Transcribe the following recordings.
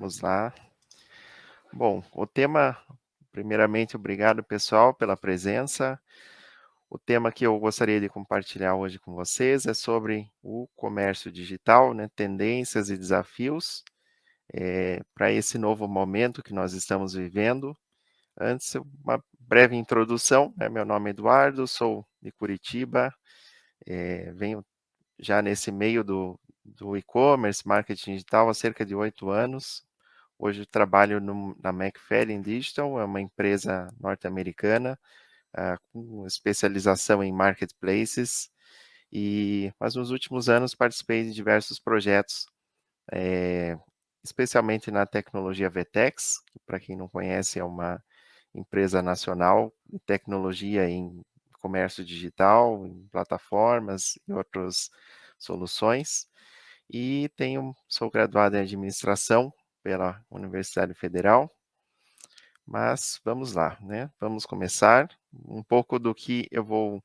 Vamos lá. Bom, o tema, primeiramente, obrigado pessoal pela presença. O tema que eu gostaria de compartilhar hoje com vocês é sobre o comércio digital, né, tendências e desafios para esse novo momento que nós estamos vivendo. Antes, uma breve introdução, né? Meu nome é Eduardo, sou de Curitiba, venho já nesse meio do e-commerce, marketing digital há cerca de 8 anos. Hoje eu trabalho na McFadden Digital, é uma empresa norte-americana, com especialização em marketplaces, mas nos últimos anos participei de diversos projetos, eh, especialmente na tecnologia VTEX, que para quem não conhece é uma empresa nacional de tecnologia em comércio digital, em plataformas e outras soluções. E sou graduado em administração pela Universidade Federal, mas vamos lá, né? Vamos começar. Um pouco do que eu vou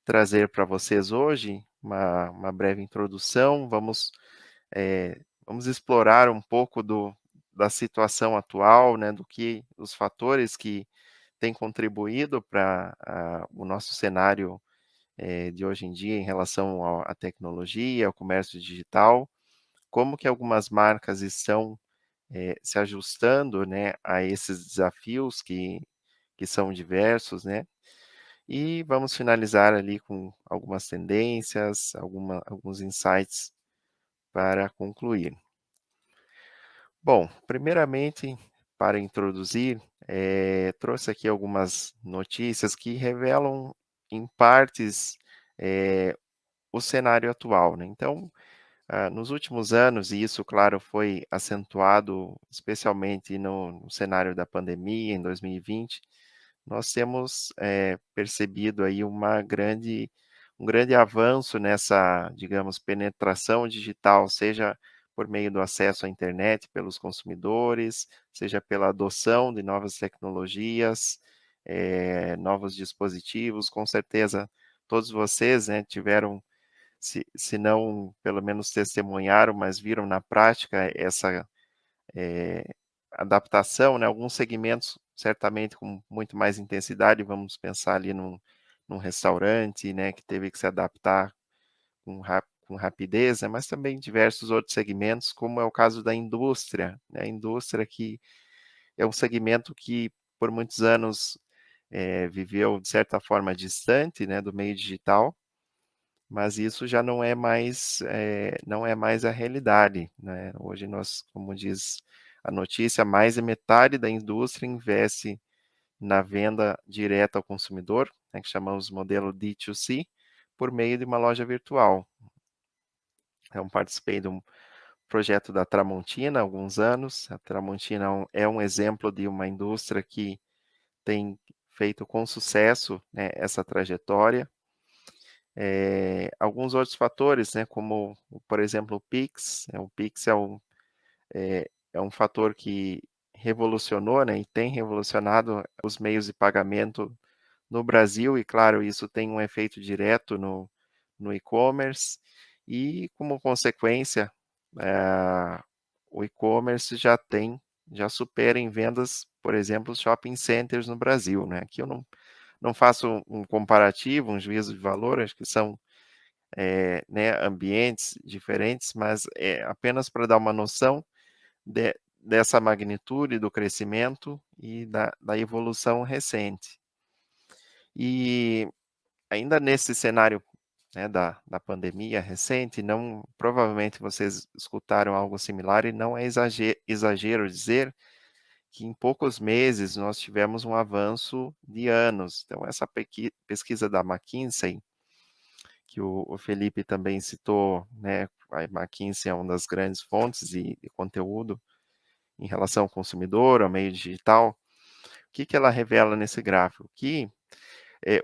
trazer para vocês hoje, uma breve introdução. Vamos explorar um pouco da situação atual, né? Do que os fatores que têm contribuído para o nosso cenário de hoje em dia em relação à tecnologia, ao comércio digital, como que algumas marcas estão se ajustando, né, a esses desafios que são diversos, né? E vamos finalizar ali com algumas tendências, alguns insights para concluir. Bom, primeiramente, para introduzir, trouxe aqui algumas notícias que revelam, em partes, o cenário atual, né? Então, nos últimos anos, e isso, claro, foi acentuado especialmente no cenário da pandemia, em 2020, nós temos percebido aí um grande avanço nessa, digamos, penetração digital, seja por meio do acesso à internet pelos consumidores, seja pela adoção de novas tecnologias, novos dispositivos. Com certeza, todos vocês, né, tiveram, se não pelo menos testemunharam, mas viram na prática essa eh, adaptação, né, alguns segmentos certamente com muito mais intensidade, vamos pensar ali num restaurante, né, que teve que se adaptar com rapidez, né, mas também diversos outros segmentos, como é o caso da indústria, né, a indústria que é um segmento que por muitos anos viveu de certa forma distante, né, do meio digital, mas isso já não é mais a realidade, né? Hoje nós, como diz a notícia, mais de metade da indústria investe na venda direta ao consumidor, né, que chamamos de modelo D2C, por meio de uma loja virtual. Então, participei de um projeto da Tramontina há alguns anos. A Tramontina é um exemplo de uma indústria que tem feito com sucesso, né, essa trajetória. Alguns outros fatores, né, como, por exemplo, o Pix é um fator que revolucionou, né, e tem revolucionado os meios de pagamento no Brasil, e claro, isso tem um efeito direto no e-commerce, e como consequência, eh, o e-commerce já supera em vendas, por exemplo, os shopping centers no Brasil, né? Aqui eu não faço um comparativo, um juízo de valor, acho que são né, ambientes diferentes, mas apenas para dar uma noção dessa magnitude do crescimento e da evolução recente. E ainda nesse cenário, né, da pandemia recente, provavelmente vocês escutaram algo similar, e não é exagero dizer que em poucos meses nós tivemos um avanço de anos. Então, essa pesquisa da McKinsey, que o Felipe também citou, né, a McKinsey é uma das grandes fontes de conteúdo em relação ao consumidor, ao meio digital. O que ela revela nesse gráfico? Que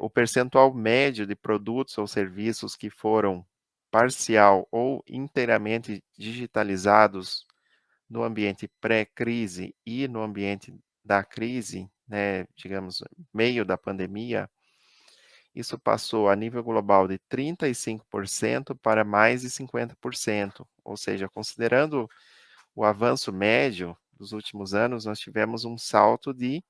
o percentual médio de produtos ou serviços que foram parcial ou inteiramente digitalizados no ambiente pré-crise e no ambiente da crise, né, digamos, meio da pandemia, isso passou a nível global de 35% para mais de 50%, ou seja, considerando o avanço médio dos últimos anos, nós tivemos um salto de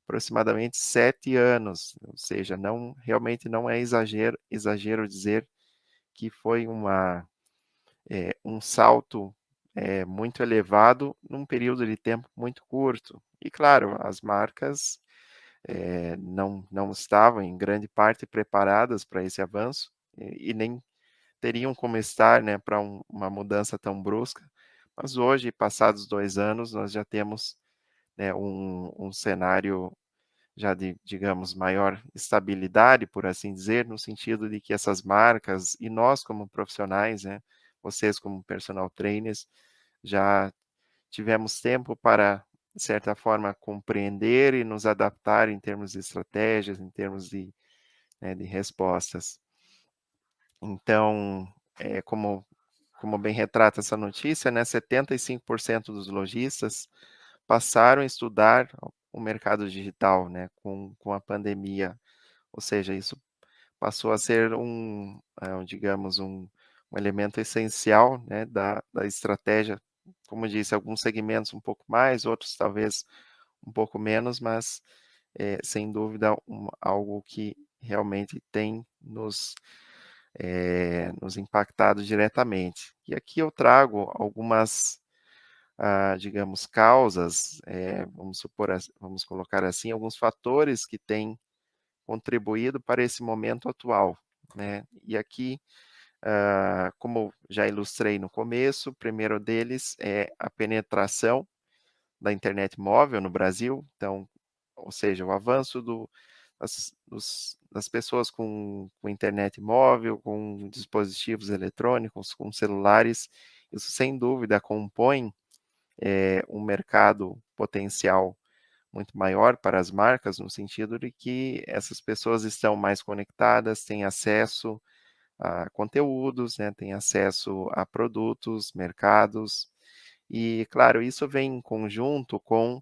aproximadamente 7 anos, ou seja, realmente não é exagero dizer que foi um salto, muito elevado num período de tempo muito curto. E claro, as marcas, não estavam em grande parte preparadas para esse avanço, e nem teriam como estar, né, para uma mudança tão brusca. Mas hoje, passados 2 anos, nós já temos, né, um cenário já de, digamos, maior estabilidade, por assim dizer, no sentido de que essas marcas e nós como profissionais, né, vocês como personal trainers, já tivemos tempo para, de certa forma, compreender e nos adaptar em termos de estratégias, em termos de, né, de respostas. Então, como bem retrata essa notícia, né, 75% dos lojistas passaram a estudar o mercado digital, né, com a pandemia. Ou seja, isso passou a ser digamos, um elemento essencial, né, da estratégia. Como disse, alguns segmentos um pouco mais, outros talvez um pouco menos, mas sem dúvida algo que realmente tem nos impactado diretamente. E aqui eu trago algumas, digamos, causas, vamos colocar assim, alguns fatores que têm contribuído para esse momento atual, né? E aqui, como já ilustrei no começo, o primeiro deles é a penetração da internet móvel no Brasil, então, ou seja, o avanço das pessoas com internet móvel, com dispositivos eletrônicos, com celulares, isso sem dúvida compõe um mercado potencial muito maior para as marcas, no sentido de que essas pessoas estão mais conectadas, têm acesso a conteúdos, né, têm acesso a produtos, mercados, e, claro, isso vem em conjunto com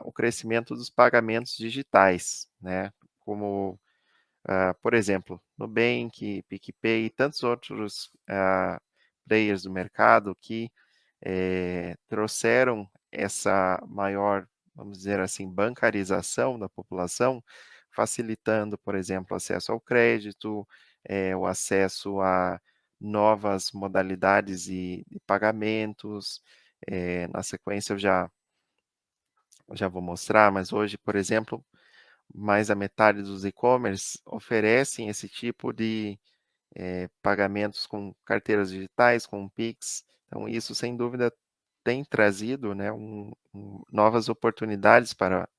o crescimento dos pagamentos digitais, né, como, por exemplo, Nubank, PicPay e tantos outros players do mercado que trouxeram essa maior, vamos dizer assim, bancarização da população, facilitando, por exemplo, o acesso ao crédito, o acesso a novas modalidades de pagamentos. Na sequência, eu já vou mostrar, mas hoje, por exemplo, mais da metade dos e-commerce oferecem esse tipo de pagamentos com carteiras digitais, com Pix. Então, isso, sem dúvida, tem trazido, né, novas oportunidades para,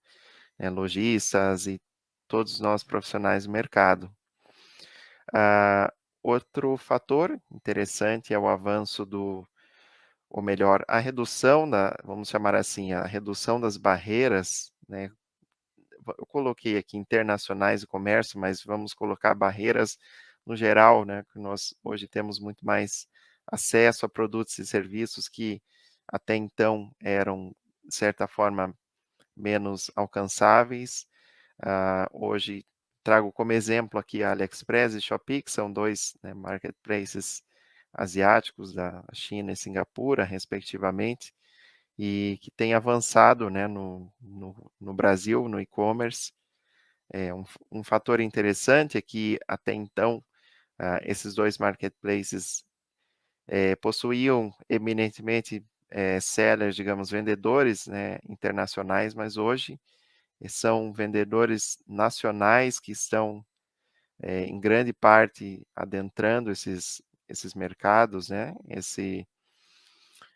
lojistas e todos nós profissionais do mercado. Ah, Outro fator interessante é o avanço ou melhor, a redução vamos chamar assim, a redução das barreiras, né? Eu coloquei aqui internacionais de comércio, mas vamos colocar barreiras no geral, né? Que nós hoje temos muito mais acesso a produtos e serviços que até então eram, de certa forma, menos alcançáveis. Hoje trago como exemplo aqui a AliExpress e Shopee, que são dois, né, marketplaces asiáticos da China e Singapura, respectivamente, e que têm avançado, né, no Brasil, no e-commerce. Um fator interessante é que, até então, esses dois marketplaces possuíam eminentemente sellers, digamos, vendedores, né, internacionais, mas hoje são vendedores nacionais que estão, em grande parte, adentrando esses mercados, né,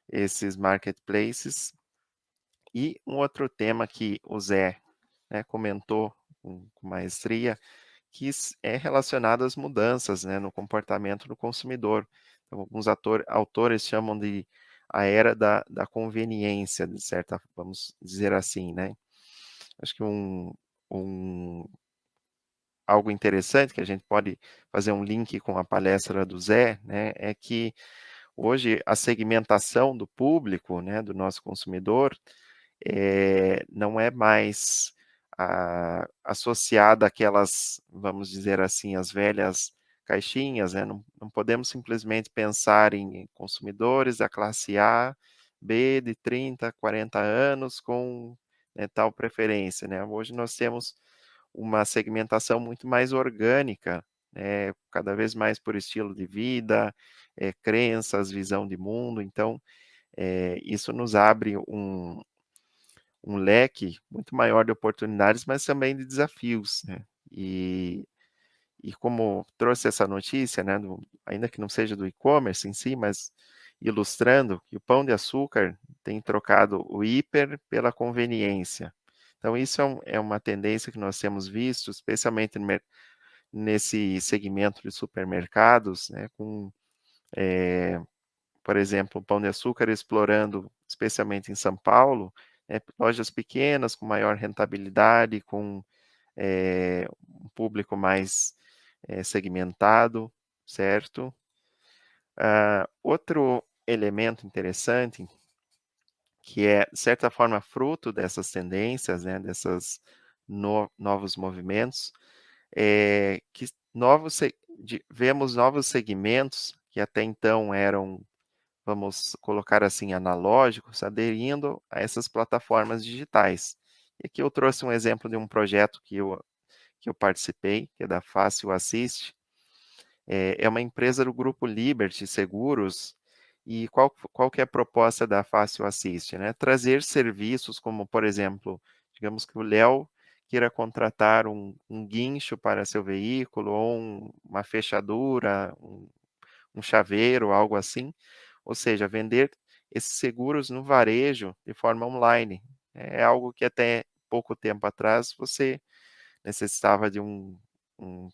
esses marketplaces. E um outro tema que o Zé, né, comentou com maestria, que é relacionado às mudanças, né, no comportamento do consumidor. Então, alguns autores chamam de a era da conveniência, de certa, vamos dizer assim, né? Acho que um, algo interessante que a gente pode fazer um link com a palestra do Zé, né, é que hoje a segmentação do público, né, do nosso consumidor, não é mais associada àquelas, vamos dizer assim, as velhas caixinhas, né? Não podemos simplesmente pensar em consumidores da classe A, B de 30, 40 anos com, tal preferência, né. Hoje nós temos uma segmentação muito mais orgânica, cada vez mais por estilo de vida, crenças, visão de mundo, então, isso nos abre um leque muito maior de oportunidades, mas também de desafios, né. E como trouxe essa notícia, né, ainda que não seja do e-commerce em si, mas ilustrando que o pão de açúcar tem trocado o hiper pela conveniência. Então isso é uma tendência que nós temos visto, especialmente nesse segmento de supermercados, né, com, por exemplo, o pão de açúcar explorando, especialmente em São Paulo, lojas pequenas com maior rentabilidade, com um público mais segmentado, certo? Outro elemento interessante, que é, de certa forma, fruto dessas tendências, né, dessas novos movimentos, é que vemos novos segmentos que até então eram, vamos colocar assim, analógicos, aderindo a essas plataformas digitais. E aqui eu trouxe um exemplo de um projeto que eu participei, que é da Fácil Assist. É uma empresa do grupo Liberty Seguros, e qual que é a proposta da Fácil Assist, né? Trazer serviços como, por exemplo, digamos que o Léo queira contratar um guincho para seu veículo, ou uma fechadura, um chaveiro, algo assim, ou seja, vender esses seguros no varejo de forma online. É algo que até pouco tempo atrás você necessitava de um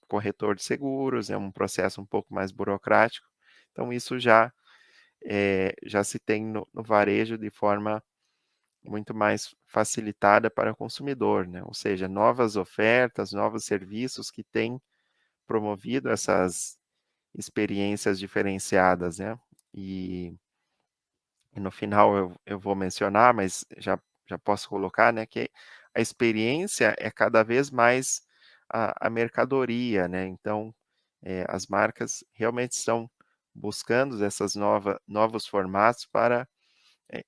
corretor de seguros, é um processo um pouco mais burocrático. Então isso já se tem no varejo de forma muito mais facilitada para o consumidor, né, ou seja, novas ofertas, novos serviços que têm promovido essas experiências diferenciadas, né. E no final eu vou mencionar, mas já posso colocar, né, que a experiência é cada vez mais a mercadoria, né, então, as marcas realmente estão buscando essas novos formatos para,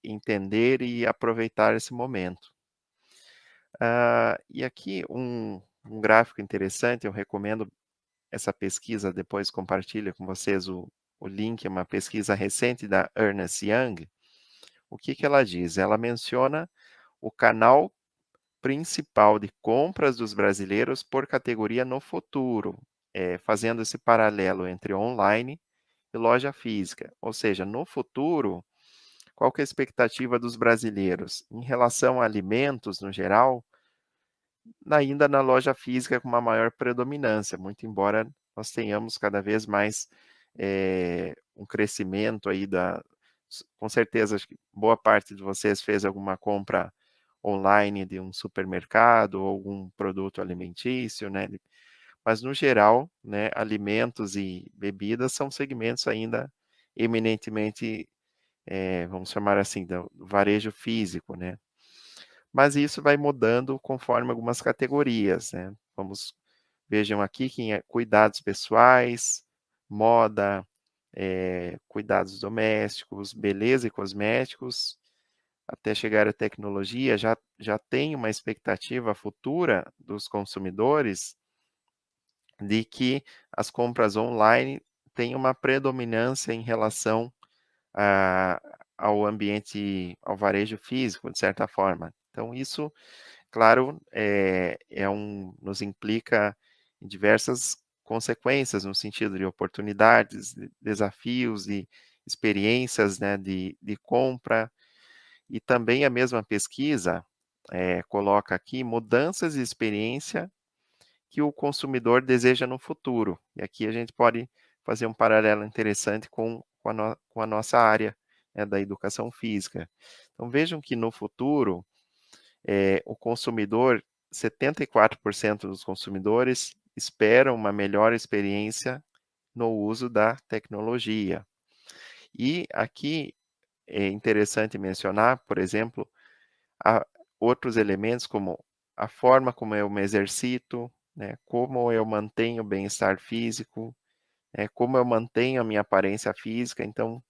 entender e aproveitar esse momento. E aqui um gráfico interessante, eu recomendo essa pesquisa, depois compartilho com vocês o link, é uma pesquisa recente da Ernst Young. O que que ela diz? Ela menciona o canal principal de compras dos brasileiros por categoria no futuro, fazendo esse paralelo entre online e loja física. Ou seja, no futuro, qual que é a expectativa dos brasileiros em relação a alimentos no geral? Ainda na loja física com uma maior predominância, muito embora nós tenhamos cada vez mais um crescimento aí com certeza, acho que boa parte de vocês fez alguma compra online de um supermercado ou algum produto alimentício, né? Mas no geral, né, alimentos e bebidas são segmentos ainda eminentemente, vamos chamar assim, do varejo físico, né? Mas isso vai mudando conforme algumas categorias, né. Vejam aqui que cuidados pessoais, moda, cuidados domésticos, beleza e cosméticos, até chegar à tecnologia, já tem uma expectativa futura dos consumidores de que as compras online têm uma predominância em relação a ao ambiente, ao varejo físico, de certa forma. Então isso, claro, nos implica em diversas consequências, no sentido de oportunidades, de desafios e experiências, né, de compra. E também a mesma pesquisa, coloca aqui mudanças de experiência que o consumidor deseja no futuro. E aqui a gente pode fazer um paralelo interessante com a nossa área, né, da educação física. Então vejam que no futuro, o consumidor, 74% dos consumidores esperam uma melhor experiência no uso da tecnologia. E aqui é interessante mencionar, por exemplo, a outros elementos como a forma como eu me exercito, né, como eu mantenho o bem-estar físico, como eu mantenho a minha aparência física. Então,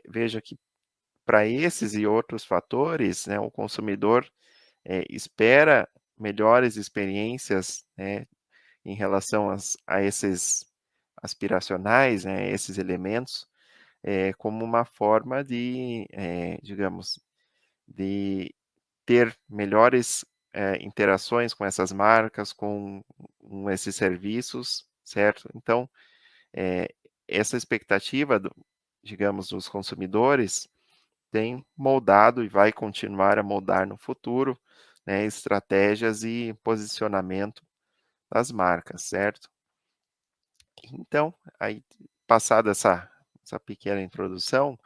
veja que para esses e outros fatores, né, o consumidor, espera melhores experiências, né, em relação a esses aspiracionais, né, esses elementos, como uma forma de, digamos, de ter melhores, interações com essas marcas, com esses serviços, certo? Então, eh, essa expectativa digamos, dos consumidores tem moldado e vai continuar a moldar no futuro, né, estratégias e posicionamento das marcas, certo? Então, aí passada essa pequena introdução,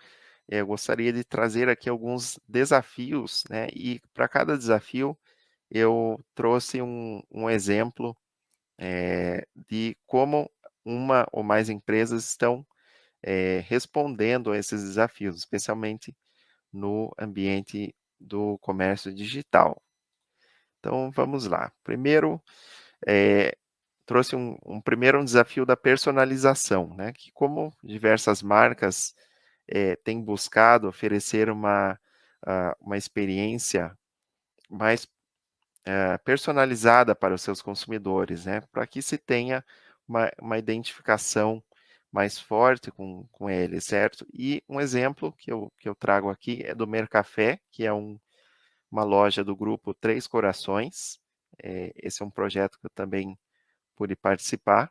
eu gostaria de trazer aqui alguns desafios, né, e para cada desafio eu trouxe um exemplo, de como uma ou mais empresas estão, respondendo a esses desafios, especialmente no ambiente do comércio digital. Então vamos lá. Primeiro, eh, trouxe primeiro um desafio da personalização, né, que como diversas marcas, têm buscado oferecer uma experiência mais, personalizada para os seus consumidores, né, para que se tenha uma identificação mais forte com eles, certo? E um exemplo que eu trago aqui é do Mercafé, que é uma loja do grupo Três Corações. Esse é um projeto que eu também pude participar.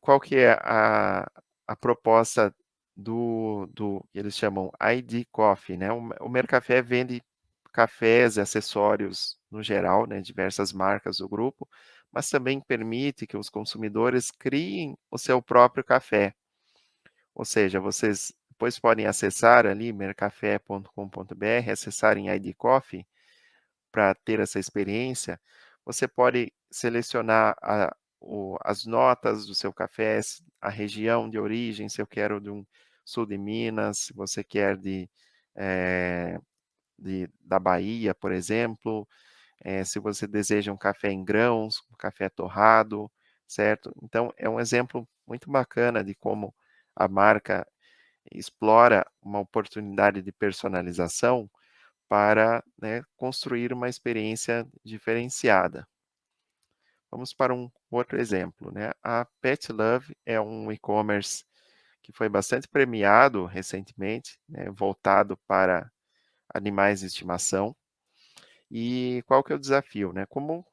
Qual que é a proposta do que eles chamam ID Coffee, né? O Mercafé vende cafés e acessórios no geral, né, diversas marcas do grupo, mas também permite que os consumidores criem o seu próprio café. Ou seja, vocês depois podem acessar ali mercafé.com.br, acessar em ID Coffee para ter essa experiência, você pode selecionar as notas do seu café, a região de origem, se eu quero de um sul de Minas, se você quer eh, da Bahia, por exemplo, se você deseja um café em grãos, um café torrado, certo? Então, é um exemplo muito bacana de como a marca explora uma oportunidade de personalização para, né, construir uma experiência diferenciada. Vamos para um outro exemplo, né? A Pet Love é um e-commerce que foi bastante premiado recentemente, né, voltado para animais de estimação. E qual que é o desafio, né? Como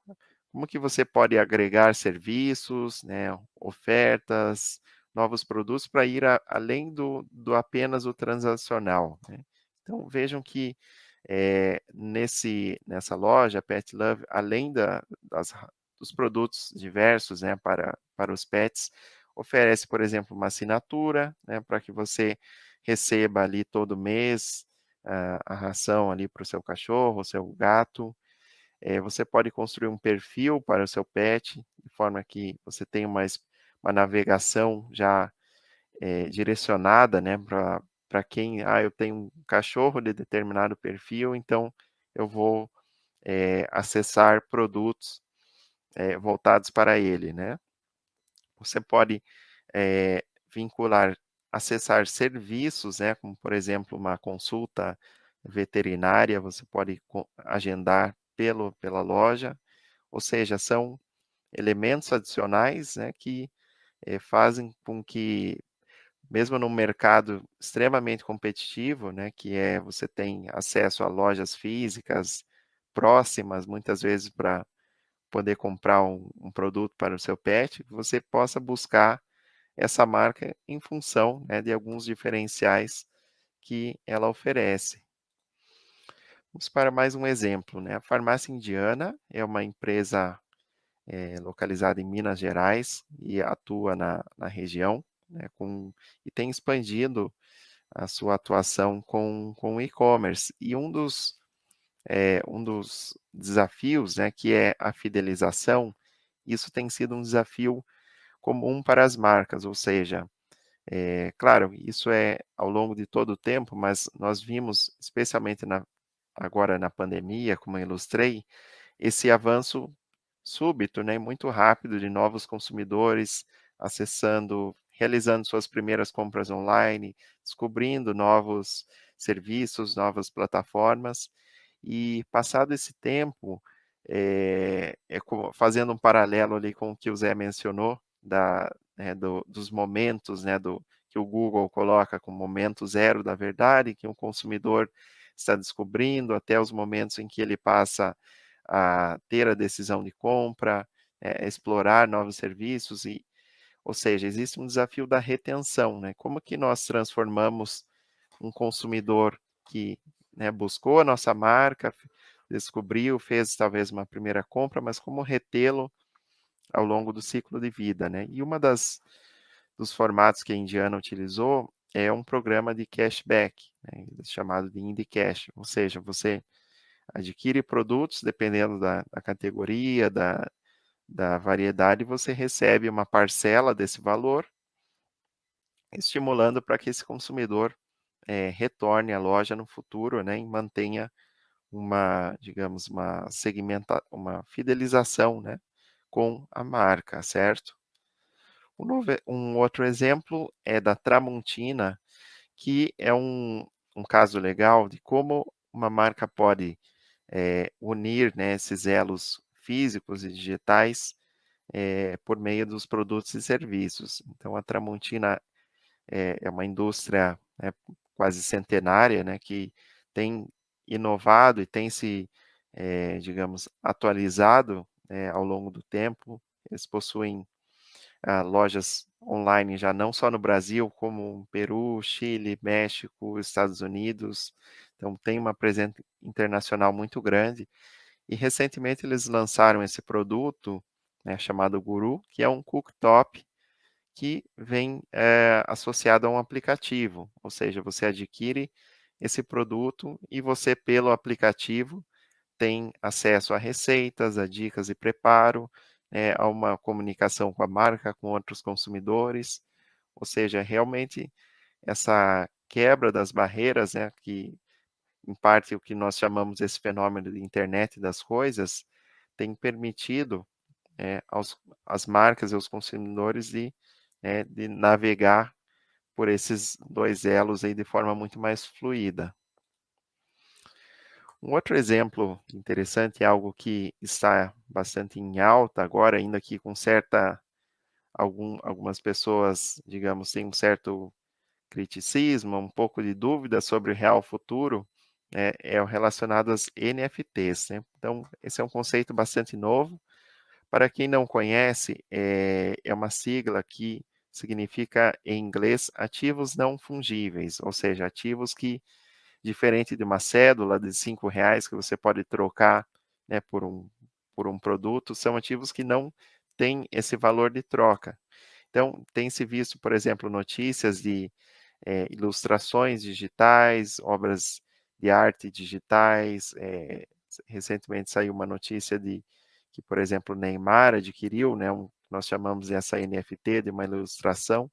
que você pode agregar serviços, né, ofertas, novos produtos para ir além do apenas o transacional, né? Então vejam que nessa loja Pet Love, além dos produtos diversos, né, para os pets, oferece, por exemplo, uma assinatura, né, para que você receba ali todo mês a ração ali para o seu cachorro, o seu gato. Você pode construir um perfil para o seu pet, de forma que você tenha uma navegação já direcionada, né, para quem, eu tenho um cachorro de determinado perfil, então eu vou acessar produtos voltados para ele, né? Você pode vincular, acessar serviços, né, como por exemplo uma consulta veterinária, você pode agendar pela loja, ou seja, são elementos adicionais, né, que fazem com que mesmo num mercado extremamente competitivo, né, que você tem acesso a lojas físicas próximas, muitas vezes para poder comprar um produto para o seu pet, você possa buscar essa marca em função, né, de alguns diferenciais que ela oferece. Vamos para mais um exemplo, né? A Farmácia Indiana é uma empresa localizada em Minas Gerais e atua na região, né, e tem expandido a sua atuação com o e-commerce. E um dos desafios, né, que é a fidelização, isso tem sido um desafio comum para as marcas, ou seja, claro, isso é ao longo de todo o tempo, mas nós vimos, especialmente agora na pandemia, como eu ilustrei, esse avanço súbito, né, muito rápido de novos consumidores acessando realizando suas primeiras compras online, descobrindo novos serviços, novas plataformas. E passado esse tempo, fazendo um paralelo ali com o que o Zé mencionou, dos momentos, né, que o Google coloca como momento zero da verdade, que o consumidor está descobrindo, até os momentos em que ele passa a ter a decisão de compra, explorar novos serviços, ou seja, existe um desafio da retenção, né? Como que nós transformamos um consumidor que, né, buscou a nossa marca, descobriu, fez talvez uma primeira compra, mas como retê-lo ao longo do ciclo de vida, né? E dos formatos que a Indiana utilizou é um programa de cashback, né, chamado de IndyCash, ou seja, você adquire produtos, dependendo da categoria, da variedade, você recebe uma parcela desse valor, estimulando para que esse consumidor retorne à loja no futuro, né, e mantenha digamos, uma fidelização, né, com a marca, certo? Um outro exemplo é da Tramontina, que é um caso legal de como uma marca pode unir, né, esses elos físicos e digitais por meio dos produtos e serviços. Então, a Tramontina é uma indústria, né, quase centenária, né, que tem inovado e tem se, digamos, atualizado, ao longo do tempo. Eles possuem lojas online já não só no Brasil, como Peru, Chile, México, Estados Unidos. Então, tem uma presença internacional muito grande. E recentemente eles lançaram esse produto, né, chamado Guru, que é um cooktop que vem associado a um aplicativo, ou seja, você adquire esse produto e você, pelo aplicativo, tem acesso a receitas, a dicas de preparo, a uma comunicação com a marca, com outros consumidores, ou seja, realmente essa quebra das barreiras, né, que em parte o que nós chamamos esse fenômeno de internet das coisas, tem permitido às marcas e aos consumidores de navegar por esses dois elos aí de forma muito mais fluida. Um outro exemplo interessante é algo que está bastante em alta agora, ainda que com algumas pessoas, digamos, têm um certo criticismo, um pouco de dúvida sobre o real futuro, é o relacionado às NFTs, né? Então, esse é um conceito bastante novo. Para quem não conhece, é uma sigla que significa, em inglês, ativos não fungíveis, ou seja, ativos que, diferente de uma cédula de R$ 5 que você pode trocar, né, por um produto, são ativos que não têm esse valor de troca. Então, tem-se visto, por exemplo, notícias de ilustrações digitais, obras de arte digitais. Recentemente saiu uma notícia de que, por exemplo, o Neymar adquiriu, né, nós chamamos essa NFT de uma ilustração.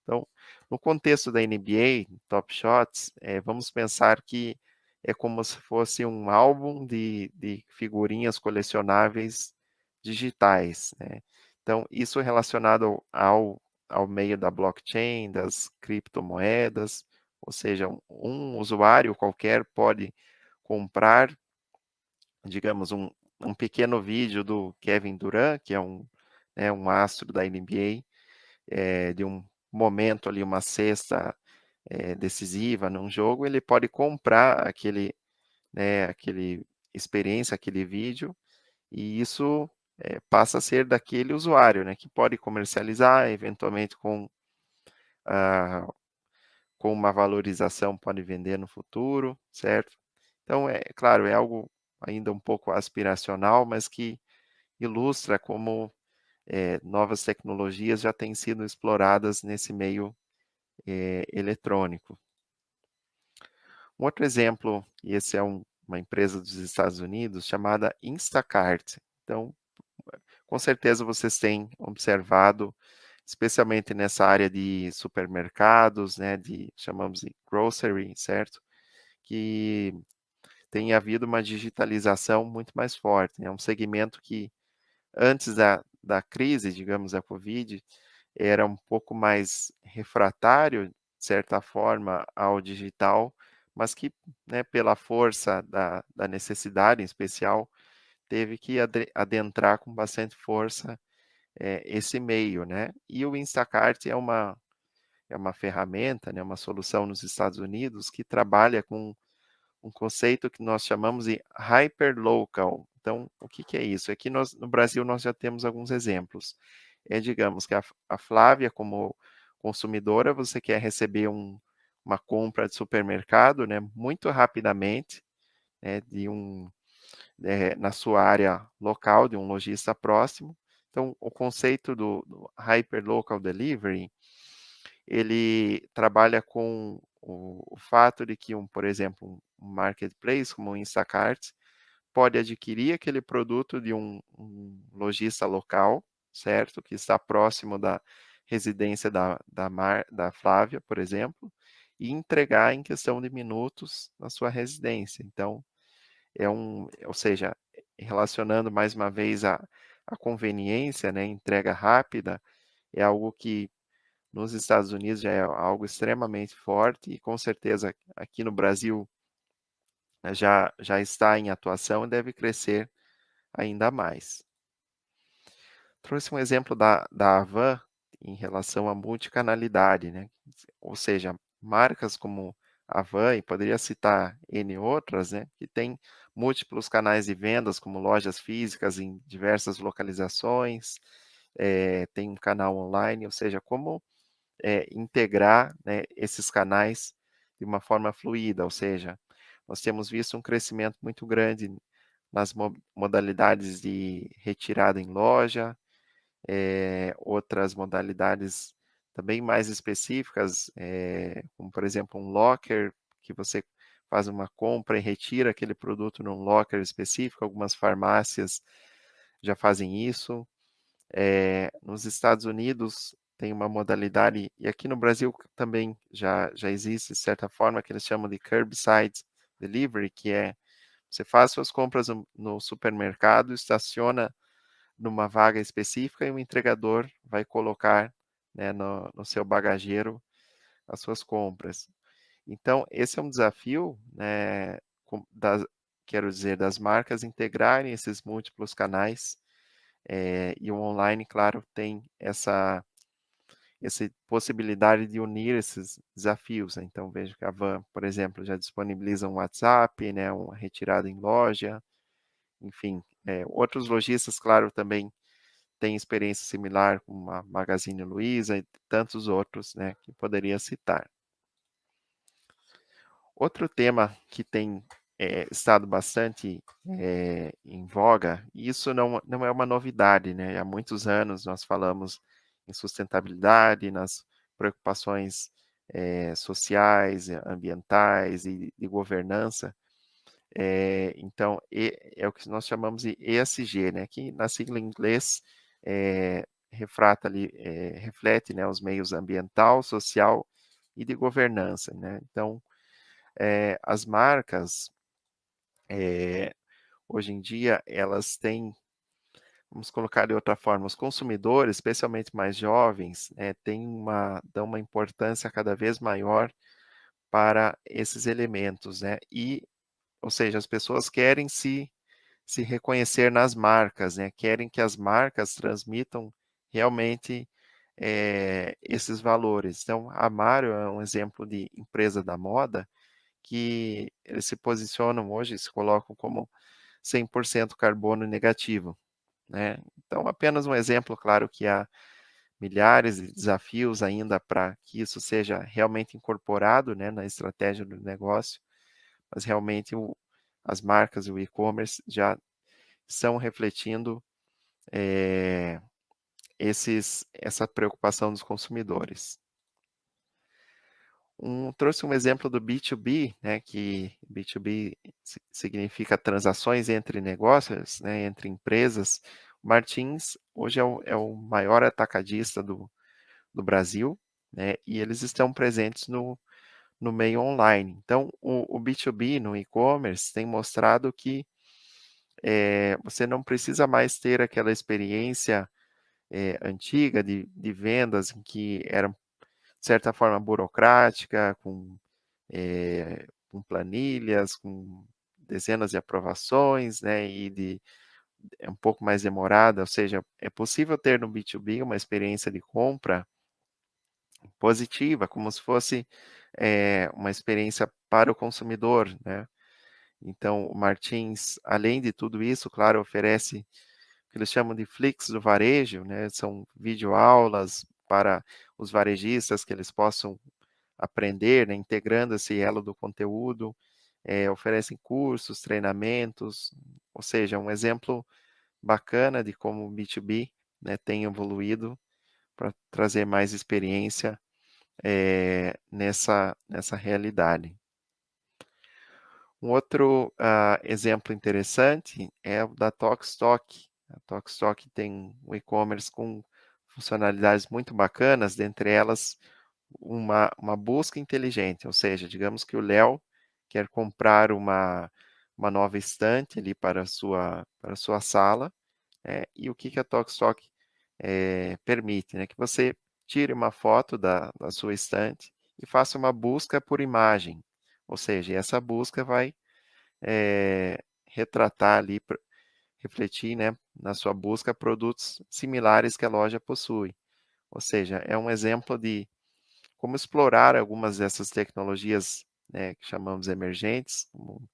Então, no contexto da NBA, Top Shots, vamos pensar que é como se fosse um álbum de figurinhas colecionáveis digitais, né? Então, isso relacionado ao meio da blockchain, das criptomoedas, ou seja, um usuário qualquer pode comprar, digamos, um pequeno vídeo do Kevin Durant, que é um astro da NBA, de um momento ali, uma cesta decisiva num jogo, ele pode comprar aquele experiência, aquele vídeo, e isso passa a ser daquele usuário, né, que pode comercializar, eventualmente ah, com uma valorização pode vender no futuro, certo? Então, é claro, é algo ainda um pouco aspiracional, mas que ilustra como novas tecnologias já têm sido exploradas nesse meio eletrônico. Um outro exemplo, e esse é uma empresa dos Estados Unidos, chamada Instacart. Então, com certeza vocês têm observado, especialmente nessa área de supermercados, né, chamamos de grocery, certo? Que tem havido uma digitalização muito mais forte. É um segmento que, antes da crise, digamos, da Covid, era um pouco mais refratário, de certa forma, ao digital, mas que, né, pela força da necessidade em especial, teve que adentrar com bastante força, esse meio, né. E o Instacart é uma ferramenta, né, uma solução nos Estados Unidos que trabalha com um conceito que nós chamamos de hyperlocal. Então, o que que é isso? Aqui no Brasil nós já temos alguns exemplos. Digamos que a Flávia, como consumidora, você quer receber uma compra de supermercado, né, muito rapidamente, né, na sua área local, de um lojista próximo. Então, o conceito do hyperlocal delivery, ele trabalha com o fato de que por exemplo, um marketplace como o Instacart pode adquirir aquele produto de um lojista local, certo? Que está próximo da residência da Flávia, por exemplo, e entregar em questão de minutos na sua residência. Então, ou seja, relacionando mais uma vez a conveniência, né, entrega rápida, é algo que nos Estados Unidos já é algo extremamente forte e com certeza aqui no Brasil, né, já está em atuação e deve crescer ainda mais. Trouxe um exemplo da Havan em relação à multicanalidade, né? Ou seja, marcas como Havan, e poderia citar N outras, né, que tem múltiplos canais de vendas, como lojas físicas em diversas localizações, tem um canal online, ou seja, como integrar, né, esses canais de uma forma fluida, ou seja, nós temos visto um crescimento muito grande nas modalidades de retirada em loja, outras modalidades também mais específicas, como por exemplo um locker, que você faz uma compra e retira aquele produto num locker específico, algumas farmácias já fazem isso. Nos Estados Unidos tem uma modalidade, e aqui no Brasil também já existe, de certa forma, que eles chamam de curbside delivery, que é você faz suas compras no supermercado, estaciona numa vaga específica e o entregador vai colocar, né, no seu bagageiro as suas compras. Então, esse é um desafio, né, quero dizer, das marcas integrarem esses múltiplos canais, e o online, claro, tem essa possibilidade de unir esses desafios, né? Então, vejo que a Van, por exemplo, já disponibiliza um WhatsApp, né, uma retirada em loja, enfim, outros lojistas, claro, também têm experiência similar, como a Magazine Luiza e tantos outros, né, que poderia citar. Outro tema que tem estado bastante em voga, e isso não é uma novidade, né? Há muitos anos nós falamos em sustentabilidade, nas preocupações sociais, ambientais e de governança. Então, é o que nós chamamos de ESG, né? Que na sigla em inglês reflete, né, os meios ambiental, social e de governança, né? Então, as marcas, eh, hoje em dia, elas têm, vamos colocar de outra forma, os consumidores, especialmente mais jovens, dão uma importância cada vez maior para esses elementos, né? Ou seja, as pessoas querem se reconhecer nas marcas, né? Querem que as marcas transmitam realmente esses valores. Então, a Mário é um exemplo de empresa da moda que eles se posicionam hoje, se colocam como 100% carbono negativo, né. Então apenas um exemplo, claro que há milhares de desafios ainda para que isso seja realmente incorporado, né, na estratégia do negócio, mas realmente as marcas e o e-commerce já estão refletindo, eh, essa preocupação dos consumidores. Trouxe um exemplo do B2B, né, que B2B significa transações entre negócios, né, entre empresas. O Martins hoje é o maior atacadista do Brasil, né, e eles estão presentes no meio online. Então, o B2B no e-commerce tem mostrado que você não precisa mais ter aquela experiência antiga de vendas em que era, de certa forma, burocrática, com planilhas, com dezenas de aprovações, né, é um pouco mais demorada, ou seja, é possível ter no B2B uma experiência de compra positiva, como se fosse, uma experiência para o consumidor, né. Então o Martins, além de tudo isso, claro, oferece o que eles chamam de Flix do varejo, né, são videoaulas para os varejistas que eles possam aprender, né, integrando esse elo do conteúdo, oferecem cursos, treinamentos, ou seja, um exemplo bacana de como o B2B, né, tem evoluído para trazer mais experiência, nessa realidade. Um outro, exemplo interessante é o da Tokstok. A Tokstok tem um e-commerce com funcionalidades muito bacanas, dentre elas uma busca inteligente, ou seja, digamos que o Léo quer comprar uma nova estante ali para a sua sala, e o que que a Tokstok, permite, né, que você tire uma foto da sua estante e faça uma busca por imagem, ou seja, essa busca vai, retratar ali, refletir, né, na sua busca produtos similares que a loja possui. Ou seja, é um exemplo de como explorar algumas dessas tecnologias, né, que chamamos emergentes, como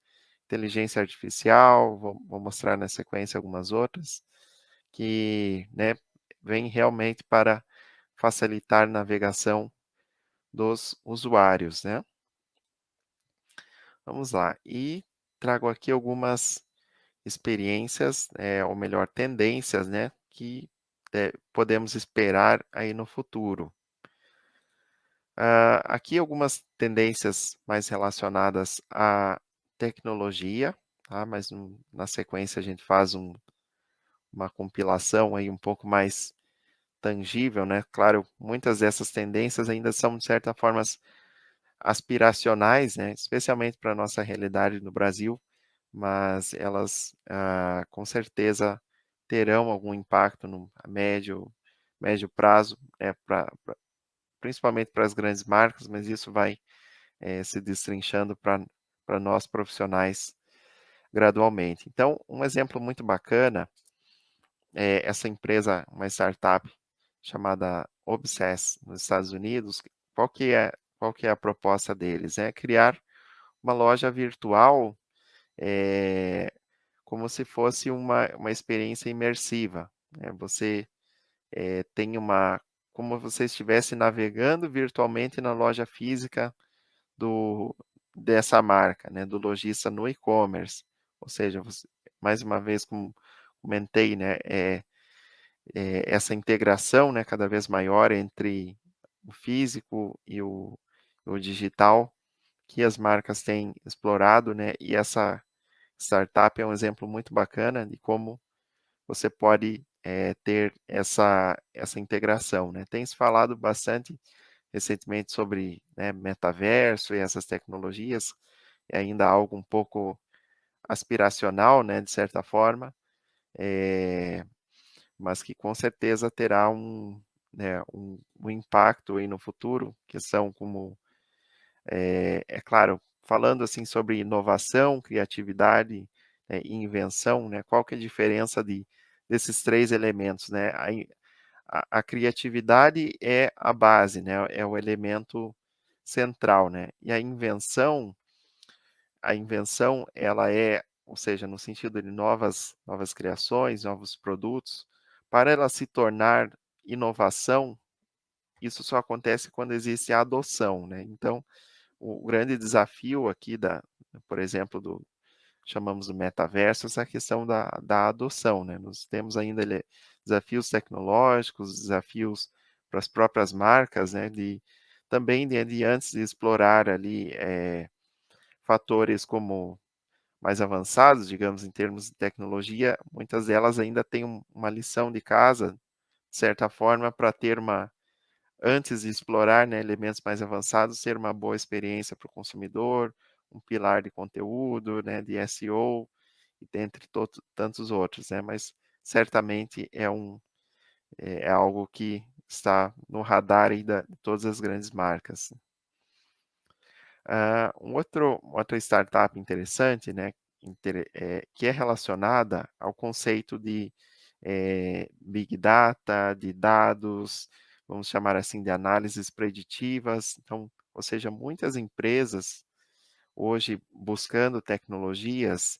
inteligência artificial, vou mostrar na sequência algumas outras, que, né, vêm realmente para facilitar a navegação dos usuários, né. Vamos lá, e trago aqui algumas experiências, ou melhor, tendências, né, que, podemos esperar aí no futuro. Aqui algumas tendências mais relacionadas à tecnologia, tá, mas na sequência a gente faz uma compilação aí um pouco mais tangível, né. Claro, muitas dessas tendências ainda são de certa forma aspiracionais, né, especialmente para a nossa realidade no Brasil, mas elas, com certeza terão algum impacto no a médio prazo, principalmente para as grandes marcas, mas isso vai, se destrinchando para nós profissionais gradualmente. Então, um exemplo muito bacana é essa empresa, uma startup chamada Obsess, nos Estados Unidos. Qual que é a proposta deles? É criar uma loja virtual, eh, como se fosse uma experiência imersiva, né. Você, tem como você estivesse navegando virtualmente na loja física do dessa marca, né, do lojista no e-commerce. Ou seja, você, mais uma vez, como comentei, né, essa integração, né, cada vez maior entre o físico e o digital, que as marcas têm explorado, né, e essa startup é um exemplo muito bacana de como você pode, ter essa integração, né. Tem se falado bastante recentemente sobre, né, metaverso e essas tecnologias, é ainda algo um pouco aspiracional, né, de certa forma, eh, mas que com certeza terá né, um impacto aí no futuro, questão como, é claro, falando assim sobre inovação, criatividade, e invenção, né, qual que é a diferença desses 3 elementos, né? A criatividade é a base, né, é o elemento central, né, e a invenção ela é, ou seja, no sentido de novas criações, novos produtos, para ela se tornar inovação, isso só acontece quando existe a adoção, né. Então, o grande desafio aqui por exemplo, chamamos do metaverso, essa questão da adoção, né. Nós temos ainda desafios tecnológicos, desafios para as próprias marcas, né, também de antes de explorar ali, fatores como mais avançados, digamos, em termos de tecnologia, muitas delas ainda têm uma lição de casa, de certa forma, para ter antes de explorar, né, elementos mais avançados, ter uma boa experiência para o consumidor, um pilar de conteúdo, né, de SEO, e dentre tantos outros, né, mas certamente é algo que está no radar aí de todas as grandes marcas. Uma outra startup interessante, né, que é relacionada ao conceito de Big Data, de dados, vamos chamar assim, de análises preditivas. Então, ou seja, muitas empresas hoje buscando tecnologias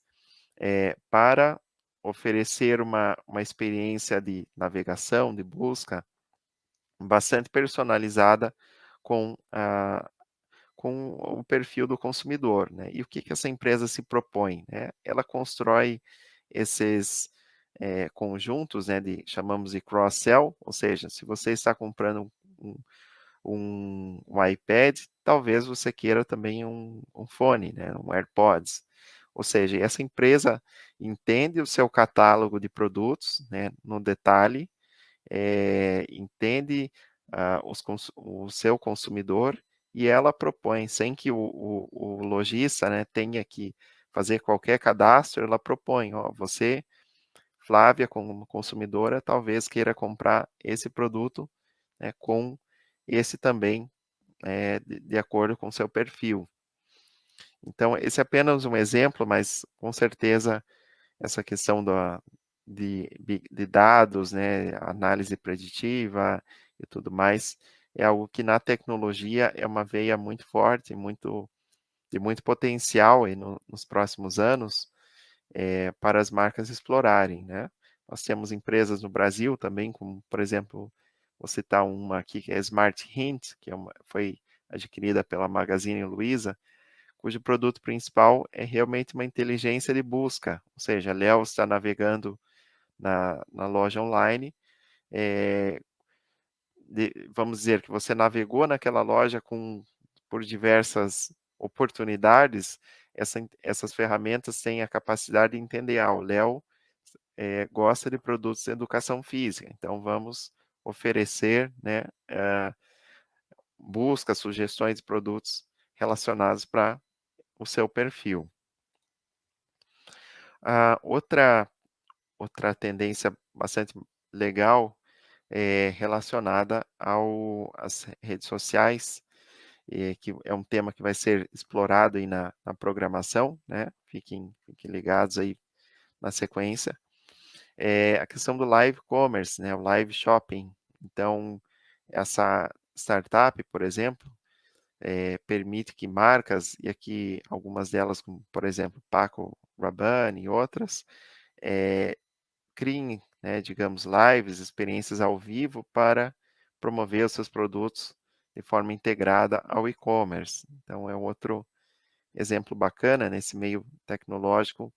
para oferecer uma experiência de navegação, de busca, bastante personalizada com com o perfil do consumidor, né? E o que que essa empresa se propõe, né? Ela constrói esses conjuntos, né? Chamamos de cross-sell, ou seja, se você está comprando um, um iPad, talvez você queira também um fone, né? Um AirPods. Ou seja, essa empresa entende o seu catálogo de produtos, né? No detalhe, entende o seu consumidor e ela propõe, sem que o lojista, né, tenha que fazer qualquer cadastro, ela propõe, ó, você, Flávia, como consumidora, talvez queira comprar esse produto, né, com esse também, de acordo com o seu perfil. Então, esse é apenas um exemplo, mas com certeza essa questão de dados, né, análise preditiva e tudo mais, é algo que na tecnologia é uma veia muito forte, de muito potencial aí nos próximos anos, para as marcas explorarem, né? Nós temos empresas no Brasil também, como, por exemplo, vou citar uma aqui que é a Smart Hint, que foi adquirida pela Magazine Luiza, cujo produto principal é realmente uma inteligência de busca, ou seja, Léo está navegando na loja online, é, vamos dizer que você navegou naquela loja por diversas oportunidades, essas ferramentas têm a capacidade de entender, o Léo gosta de produtos de educação física, então vamos oferecer, né, busca, sugestões de produtos relacionados para o seu perfil. Outra tendência bastante legal é relacionada às redes sociais, que é um tema que vai ser explorado aí na programação, né? Fiquem ligados aí na sequência. É a questão do live commerce, né? O live shopping. Então, essa startup, por exemplo, permite que marcas, e aqui algumas delas, como por exemplo Paco Rabanne e outras, criem, né, digamos, lives, experiências ao vivo para promover os seus produtos de forma integrada ao e-commerce. Então, é um outro exemplo bacana nesse meio tecnológico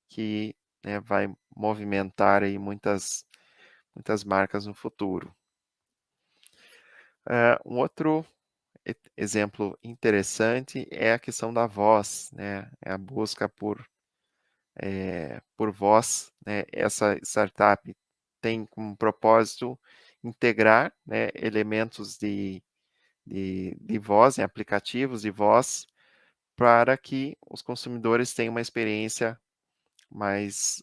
que, né, vai movimentar aí muitas marcas no futuro. Um outro exemplo interessante é a questão da voz, né? É a busca por voz, né? Essa startup tem como propósito integrar, né, elementos de voz, em aplicativos de voz, para que os consumidores tenham uma experiência mais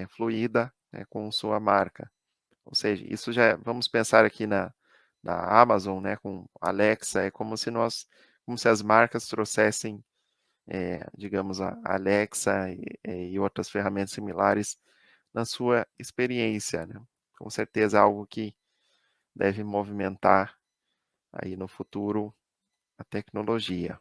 fluida, né, com sua marca. Ou seja, isso já vamos pensar aqui na Amazon, né, com Alexa, é como se as marcas trouxessem, digamos, a Alexa e outras ferramentas similares na sua experiência, né? Com certeza algo que deve movimentar aí no futuro a tecnologia.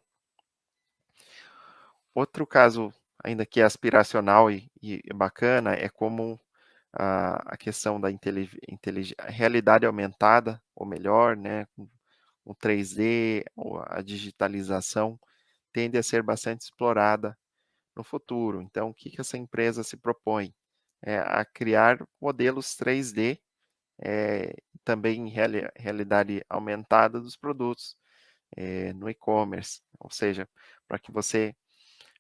Outro caso, ainda que aspiracional e bacana, é como a questão da realidade aumentada, ou melhor, né, com o 3D, ou a digitalização, tende a ser bastante explorada no futuro. Então, o que que essa empresa se propõe? A criar modelos 3D, também em realidade aumentada dos produtos, no e-commerce, ou seja, para que você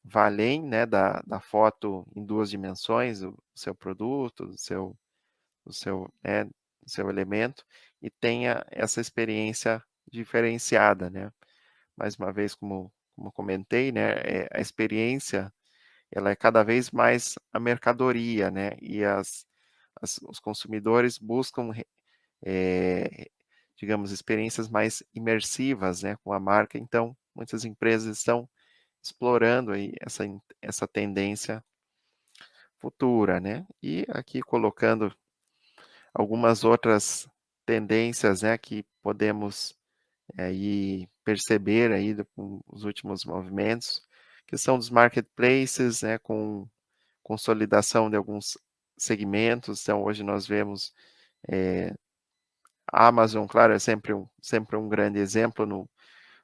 vá além, né, da foto em duas dimensões, do seu produto, do seu elemento, e tenha essa experiência diferenciada, né? Mais uma vez, como comentei, né, a experiência ela é cada vez mais a mercadoria, né? E os consumidores buscam digamos, experiências mais imersivas, né, com a marca. Então, muitas empresas estão explorando aí essa tendência futura, né? E aqui colocando algumas outras tendências, né, que podemos aí perceber aí com os últimos movimentos, que são dos marketplaces, né, com consolidação de alguns segmentos. Então, hoje nós vemos a Amazon, claro, é sempre um grande exemplo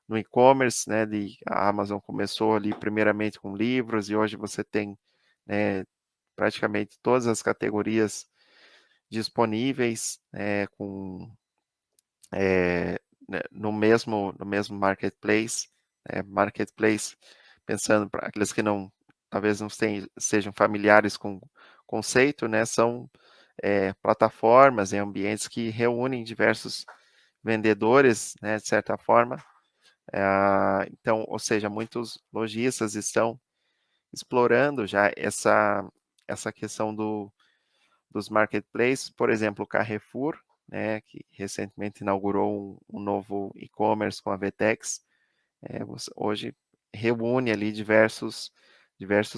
no e-commerce, né, a Amazon começou ali primeiramente com livros e hoje você tem, né, praticamente todas as categorias disponíveis, né, no mesmo marketplace, pensando para aqueles que talvez não sejam familiares com o conceito, né, são plataformas e ambientes que reúnem diversos vendedores, né, de certa forma. Então, ou seja, muitos lojistas estão explorando já essa questão dos marketplaces, por exemplo, o Carrefour, né, que recentemente inaugurou um novo e-commerce com a Vetex, hoje reúne ali diversos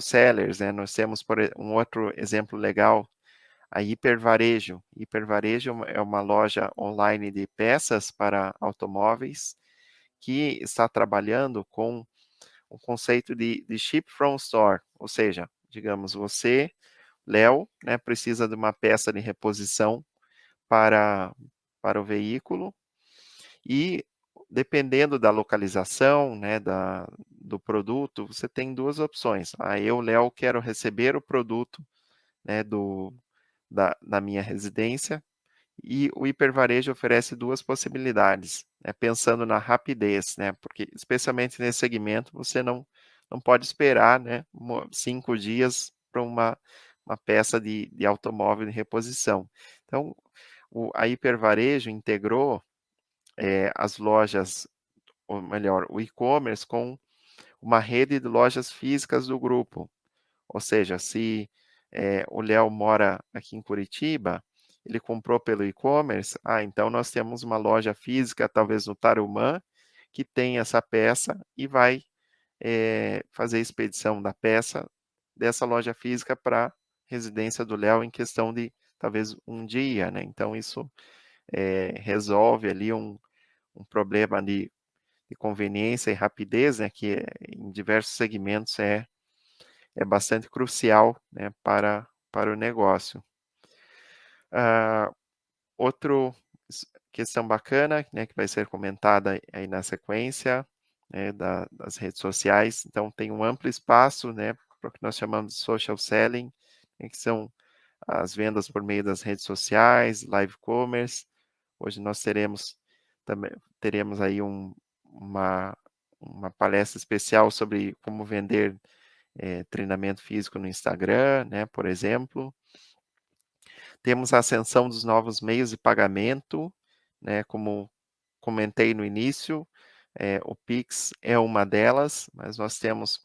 sellers, né? Nós temos um outro exemplo legal, a Hipervarejo. Hipervarejo é uma loja online de peças para automóveis que está trabalhando com o conceito de ship from store, ou seja, digamos, você, Léo, né, precisa de uma peça de reposição para, para o veículo e dependendo da localização, né, do produto, você tem duas opções. Eu, Léo, quero receber o produto, né, da minha residência e o hipervarejo oferece duas possibilidades, né, pensando na rapidez, né, porque especialmente nesse segmento você não pode esperar, né, 5 dias para uma peça de automóvel em reposição. Então, a hipervarejo integrou as lojas, ou melhor, o e-commerce com uma rede de lojas físicas do grupo. Ou seja, se o Léo mora aqui em Curitiba, ele comprou pelo e-commerce, então nós temos uma loja física, talvez no Tarumã, que tem essa peça e vai fazer a expedição da peça dessa loja física para a residência do Léo em questão de talvez um dia, né? Então isso resolve ali um problema de conveniência e rapidez, né, que em diversos segmentos é bastante crucial, né, para o negócio. Outra questão bacana, né, que vai ser comentada aí na sequência, né, das redes sociais. Então, tem um amplo espaço, né, para o que nós chamamos de social selling, né, que são as vendas por meio das redes sociais, live commerce. Hoje nós teremos aí uma palestra especial sobre como vender treinamento físico no Instagram, né, por exemplo. Temos a ascensão dos novos meios de pagamento, né, como comentei no início, o Pix é uma delas, mas nós temos,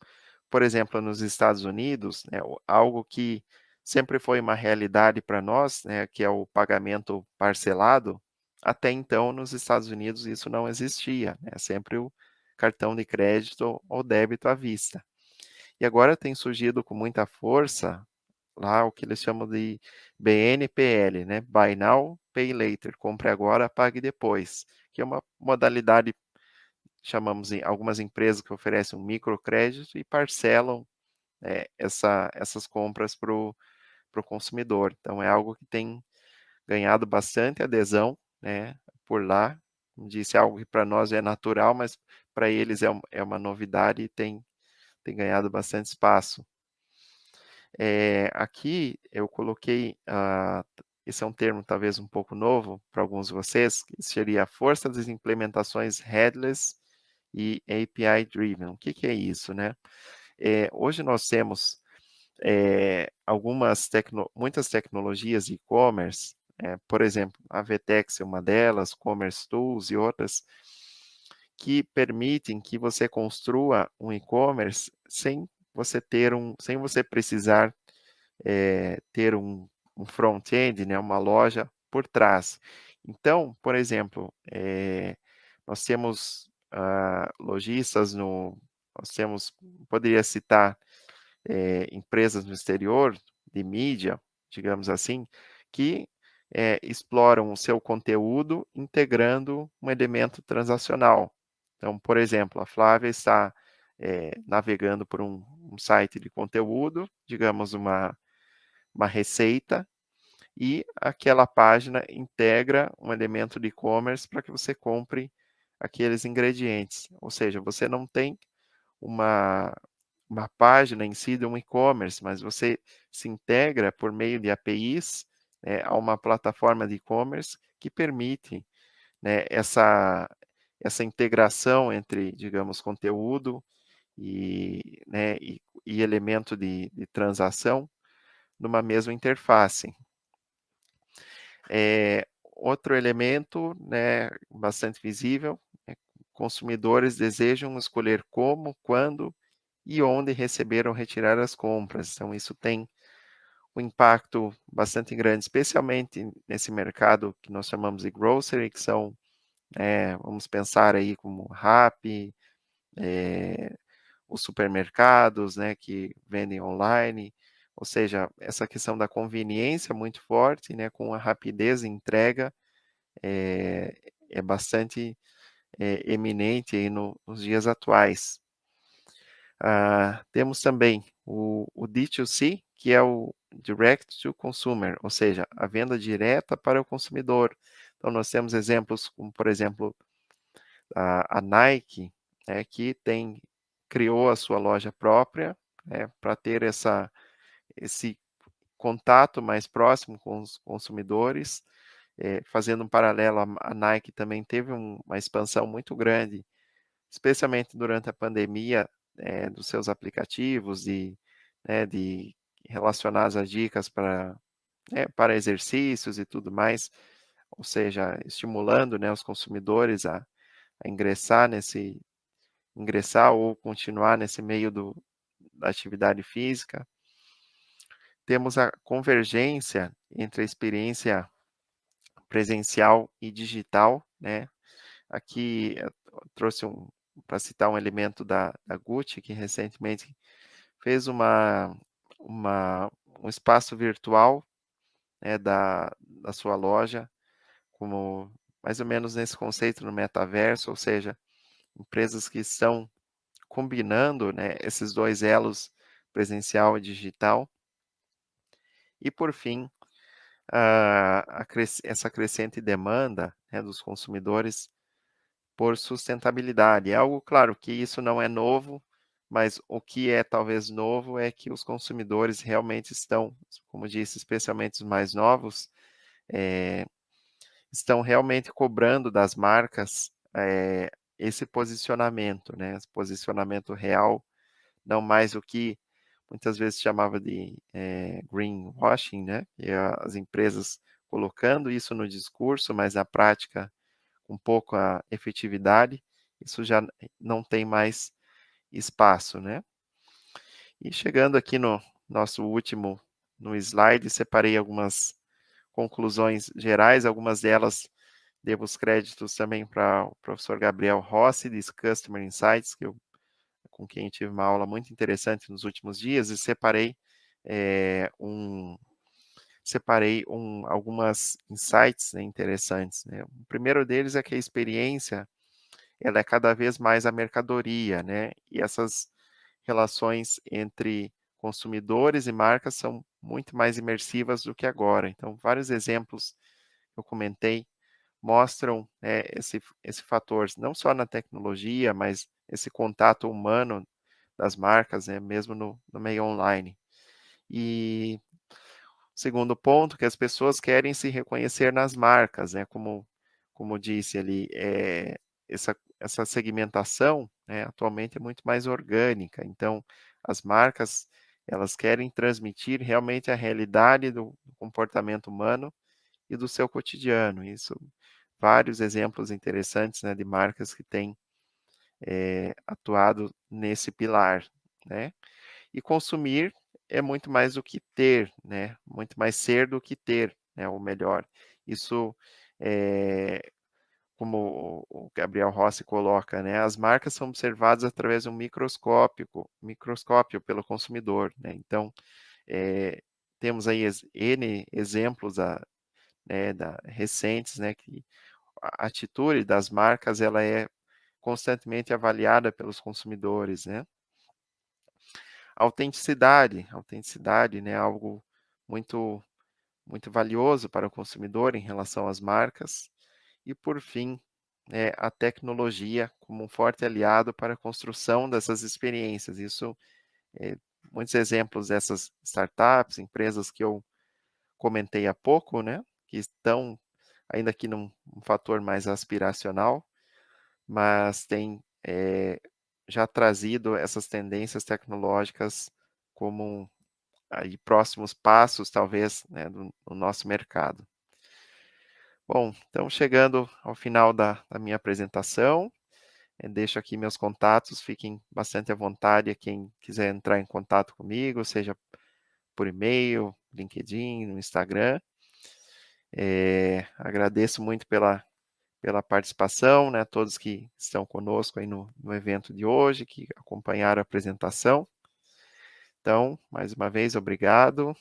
por exemplo, nos Estados Unidos, né, algo que sempre foi uma realidade para nós, né, que é o pagamento parcelado. Até então, nos Estados Unidos, isso não existia, né, sempre o cartão de crédito ou débito à vista. E agora tem surgido com muita força lá o que eles chamam de BNPL, né? Buy Now, Pay Later, compre agora, pague depois, que é uma modalidade, chamamos em algumas empresas que oferecem um microcrédito e parcelam essas compras para o consumidor. Então é algo que tem ganhado bastante adesão, né? Por lá, como disse, algo que para nós é natural, mas para eles é uma novidade e tem ganhado bastante espaço. Aqui eu coloquei, esse é um termo talvez um pouco novo para alguns de vocês, que seria a força das implementações headless e API driven. O que é isso, né? Hoje nós temos muitas tecnologias de e-commerce, por exemplo, a Vetex é uma delas, Commerce Tools e outras, que permitem que você construa um e-commerce sem você precisar ter um front-end, né, uma loja por trás. Então, por exemplo, nós temos, lojistas nós temos poderia citar, empresas no exterior, de mídia, digamos assim, que, exploram o seu conteúdo integrando um elemento transacional. Então, por exemplo, a Flávia está, navegando por um site de conteúdo, digamos uma receita, e aquela página integra um elemento de e-commerce para que você compre aqueles ingredientes. Ou seja, você não tem uma uma página em si de um e-commerce, mas você se integra por meio de APIs, a uma plataforma de e-commerce que permite, né, essa integração entre, digamos, conteúdo e, né, e elemento de transação numa mesma interface. Outro elemento, né, bastante visível, consumidores desejam escolher como, quando e onde receber ou retirar as compras. Então, isso tem um impacto bastante grande, especialmente nesse mercado que nós chamamos de grocery, que são, vamos pensar aí como Rappi, os supermercados, né, que vendem online, ou seja, essa questão da conveniência muito forte, né, com a rapidez de entrega, é, é bastante eminente aí nos dias atuais. Temos também o D2C, que é o Direct to Consumer, ou seja, a venda direta para o consumidor. Então, nós temos exemplos como, por exemplo, a Nike, que criou a sua loja própria, para ter esse contato mais próximo com os consumidores. Fazendo um paralelo, a Nike também teve uma expansão muito grande, especialmente durante a pandemia, dos seus aplicativos, de relacionados às dicas para exercícios e tudo mais, ou seja, estimulando, né, os consumidores a ingressar ou continuar nesse meio da atividade física. Temos a convergência entre a experiência presencial e digital, né? Aqui eu trouxe para citar um elemento da Gucci, que recentemente fez uma um espaço virtual, né, da sua loja, como mais ou menos nesse conceito no metaverso, ou seja, empresas que estão combinando, né, esses 2 elos, presencial e digital. E por fim, essa crescente demanda, né, dos consumidores por sustentabilidade. É algo, claro, que isso não é novo, mas o que é talvez novo é que os consumidores realmente estão, como disse, especialmente os mais novos, eh, estão realmente cobrando das marcas, esse posicionamento, né, esse posicionamento real, não mais o que muitas vezes chamava de, greenwashing, né, e as empresas colocando isso no discurso, mas na prática com pouca efetividade, isso já não tem mais espaço, né. E chegando aqui no nosso último no slide, separei algumas conclusões gerais, algumas delas devo os créditos também para o professor Gabriel Rossi, de Customer Insights, com quem tive uma aula muito interessante nos últimos dias, e eh, um algumas insights, né, interessantes, né. O primeiro deles é que a experiência ela é cada vez mais a mercadoria, né? E essas relações entre consumidores e marcas são muito mais imersivas do que agora. Então, vários exemplos que eu comentei mostram, esse fator, não só na tecnologia, mas esse contato humano das marcas, né, mesmo no meio online. E segundo ponto, que as pessoas querem se reconhecer nas marcas, né, como disse ali, essa segmentação, né, atualmente é muito mais orgânica, então as marcas, elas querem transmitir realmente a realidade do comportamento humano e do seu cotidiano, isso vários exemplos interessantes, né, de marcas que têm, atuado nesse pilar, né. E consumir é muito mais do que ter, né, muito mais ser do que ter, né, o melhor. Isso eh, como o Gabriel Rossi coloca, né, as marcas são observadas através de um microscópio pelo consumidor, né, então, eh, temos aí N exemplos recentes, né, que a atitude das marcas ela é constantemente avaliada pelos consumidores, né. Autenticidade, né, algo muito muito valioso para o consumidor em relação às marcas. E por fim, a tecnologia como um forte aliado para a construção dessas experiências. Isso, eh, muitos exemplos dessas startups, empresas que eu comentei há pouco, né, que estão ainda aqui num um fator mais aspiracional, mas têm, já trazido essas tendências tecnológicas como aí próximos passos, talvez, né, do nosso mercado. Bom, então chegando ao final da minha apresentação, deixo aqui meus contatos, fiquem bastante à vontade quem quiser entrar em contato comigo, seja por e-mail, LinkedIn, no Instagram. Agradeço muito pela participação, né, todos que estão conosco aí no evento de hoje, que acompanharam a apresentação. Então, mais uma vez, obrigado